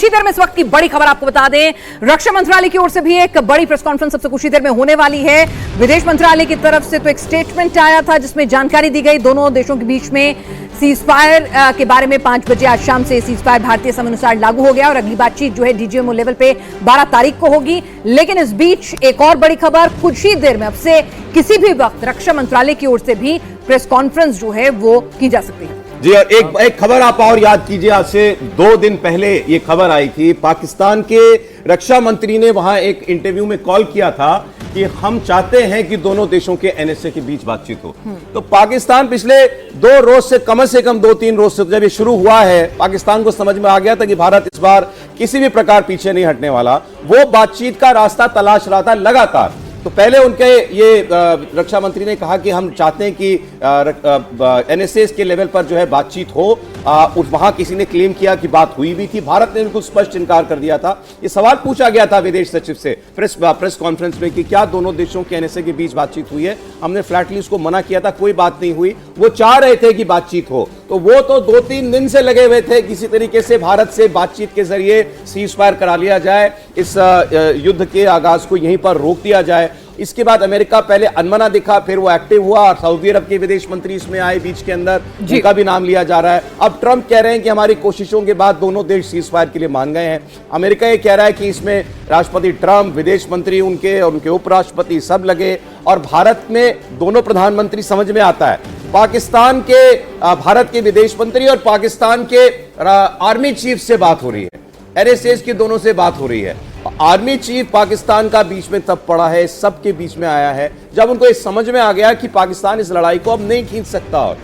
कुछ ही देर में इस वक्त की बड़ी खबर आपको बता दें, रक्षा मंत्रालय की ओर से भी एक बड़ी प्रेस कॉन्फ्रेंस सबसे कुछ ही देर में होने वाली है। विदेश मंत्रालय की तरफ से तो एक स्टेटमेंट आया था जिसमें जानकारी दी गई दोनों देशों के बीच में सीज फायर के बारे में। 5 बजे आज शाम से सीज फायर भारतीय समय अनुसार लागू हो गया और अगली बातचीत जो है डीजीएमओ लेवल पे 12 तारीख को होगी। लेकिन इस बीच एक और बड़ी खबर, कुछ ही देर में अब से किसी भी वक्त रक्षा मंत्रालय की ओर से भी प्रेस कॉन्फ्रेंस जो है वो की जा सकती है। जी, और एक खबर आप और याद कीजिए, आज से 2 दिन पहले ये खबर आई थी। पाकिस्तान के रक्षा मंत्री ने वहां एक इंटरव्यू में कॉल किया था कि हम चाहते हैं कि दोनों देशों के एनएसए के बीच बातचीत हो। तो पाकिस्तान पिछले 2 रोज से कम 2-3 रोज से जब ये शुरू हुआ है, पाकिस्तान को समझ में आ गया था कि भारत इस बार किसी भी प्रकार पीछे नहीं हटने वाला। वो बातचीत का रास्ता तलाश रहा था लगातार। तो पहले उनके ये रक्षा मंत्री ने कहा कि हम चाहते हैं कि एनएसए के लेवल पर जो है बातचीत हो। वहां किसी ने क्लेम किया कि बात हुई भी थी, भारत ने बिल्कुल स्पष्ट इनकार कर दिया था। ये सवाल पूछा गया था विदेश सचिव से प्रेस कॉन्फ्रेंस में कि क्या दोनों देशों के एनएसए के बीच बातचीत हुई है। हमने फ्लैटली उसको मना किया था, कोई बात नहीं हुई। वो चाह रहे थे कि बातचीत हो, तो वो तो 2-3 दिन से लगे हुए थे किसी तरीके से भारत से बातचीत के जरिए सीज फायर करा लिया जाए, इस युद्ध के आगाज को यहीं पर रोक दिया जाए। इसके बाद अमेरिका पहले अनमना दिखा, फिर वो एक्टिव हुआ और सऊदी अरब के विदेश मंत्री इसमें आए बीच के अंदर, जिनका भी नाम लिया जा रहा है। अब ट्रंप कह रहे हैं कि हमारी कोशिशों के बाद दोनों देश सीज फायर के लिए मान गए हैं। अमेरिका ये कह रहा है कि इसमें राष्ट्रपति ट्रंप, विदेश मंत्री उनके और उनके उपराष्ट्रपति सब लगे, और भारत में दोनों प्रधानमंत्री समझ में आता है। पाकिस्तान के भारत के विदेश मंत्री और पाकिस्तान के आर्मी चीफ से बात हो रही है, एनएसएस की दोनों से बात हो रही है। आर्मी चीफ पाकिस्तान का बीच में तब पड़ा है, सबके बीच में आया है जब उनको ये समझ में आ गया कि पाकिस्तान इस लड़ाई को अब नहीं खींच सकता। और